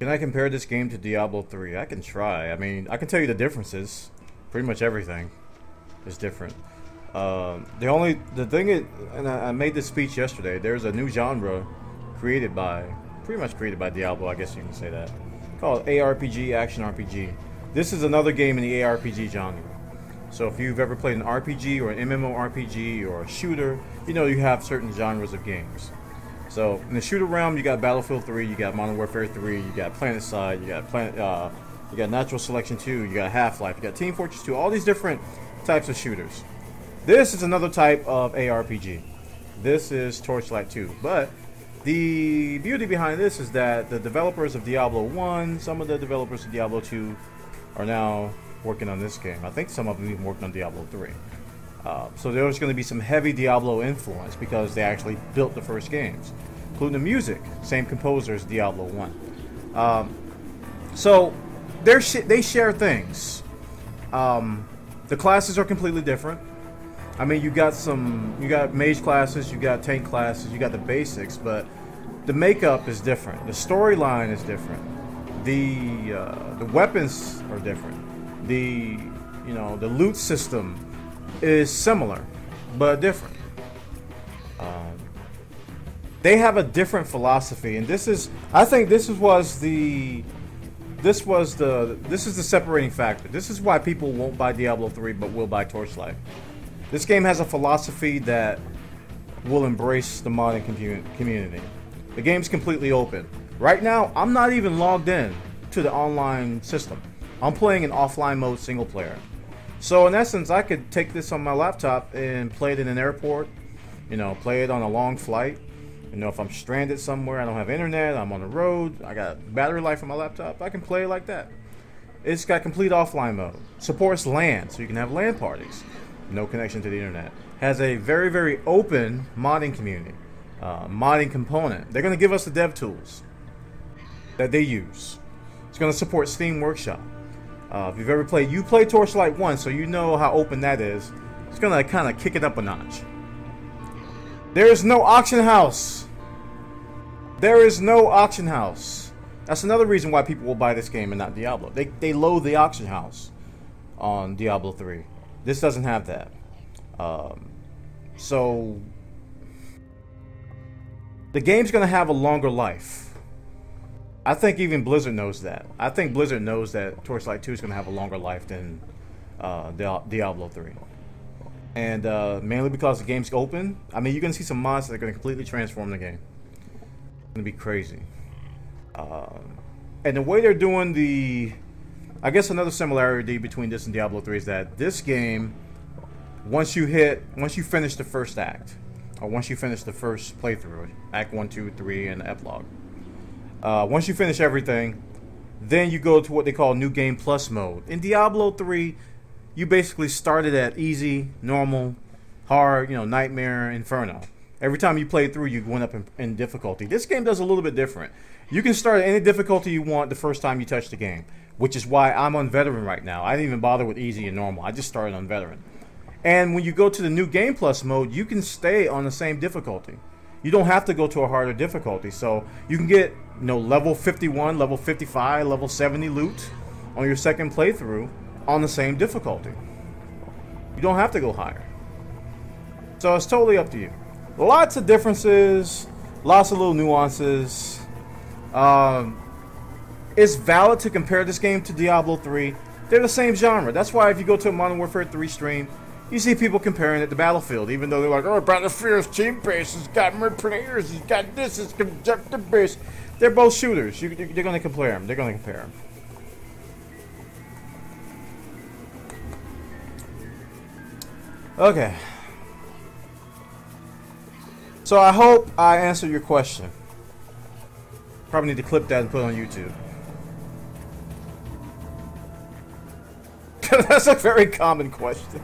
Can I compare this game to Diablo 3? I can try. I mean, I can tell you the differences. Pretty much everything is different. The thing is, and I made this speech yesterday. There's a new genre created by, pretty much created by Diablo. I guess you can say that. Called ARPG, Action RPG. This is another game in the ARPG genre. So if you've ever played an RPG or an MMORPG or a shooter, you know you have certain genres of games. So in the shooter realm, you got Battlefield 3, you got Modern Warfare 3, you got PlanetSide, you got Natural Selection 2, you got Half-Life, you got Team Fortress 2, all these different types of shooters. This is another type of ARPG. This is Torchlight 2. But the beauty behind this is that the developers of Diablo 1, some of the developers of Diablo 2 are now working on this game. I think some of them even worked on Diablo 3. So there's going to be some heavy Diablo influence because they actually built the first games, including the music. Same composer as Diablo 1. So they share things. The classes are completely different. I mean, you got mage classes, you got tank classes, you got the basics, but the makeup is different. The storyline is different. The weapons are different. The loot system is similar, but different. They have a different philosophy, and I think this is the separating factor. This is why people won't buy Diablo 3 but will buy Torchlight. This game has a philosophy that will embrace the modding community. The game's completely open. Right now, I'm not even logged in to the online system. I'm playing in offline mode single player. So in essence, I could take this on my laptop and play it in an airport, play it on a long flight. If I'm stranded somewhere, I don't have internet, I'm on the road, I got battery life on my laptop, I can play it like that. It's got complete offline mode. Supports LAN, so you can have LAN parties. No connection to the internet. Has a very, very open modding community. Modding component. They're going to give us the dev tools that they use. It's going to support Steam Workshop. If you've ever played, you played Torchlight 1, so you know how open that is. It's going to kind of kick it up a notch. There is no auction house. There is no auction house. That's another reason why people will buy this game and not Diablo. They load the auction house on Diablo 3. This doesn't have that. So the game's going to have a longer life. I think even Blizzard knows that. I think Blizzard knows that Torchlight 2 is going to have a longer life than Diablo 3. And mainly because the game's open. I mean, you're going to see some mods that are going to completely transform the game. It's going to be crazy. And the way they're doing I guess another similarity between this and Diablo 3 is that this game, once you finish the first act, or once you finish the first playthrough, Act 1, 2, 3, and the epilogue, once you finish everything, then you go to what they call New Game Plus mode. In Diablo 3, you basically started at easy, normal, hard, nightmare, inferno. Every time you played through, you went up in difficulty. This game does a little bit different. You can start at any difficulty you want the first time you touch the game, which is why I'm on veteran right now. I didn't even bother with easy and normal. I just started on veteran. And when you go to the New Game Plus mode, you can stay on the same difficulty. You don't have to go to a harder difficulty. So you can get, level 51, level 55, level 70 loot on your second playthrough on the same difficulty. You don't have to go higher. So it's totally up to you. Lots of differences, lots of little nuances. It's valid to compare this game to Diablo 3. They're the same genre. That's why if you go to a Modern Warfare 3 stream, you see people comparing it to Battlefield, even though they're like, oh, Battlefield's team-based, it's got more players, it's got this, it's conjunctive-based. They're both shooters. They're going to compare them. They're going to compare them. Okay. So I hope I answered your question. Probably need to clip that and put it on YouTube. That's a very common question.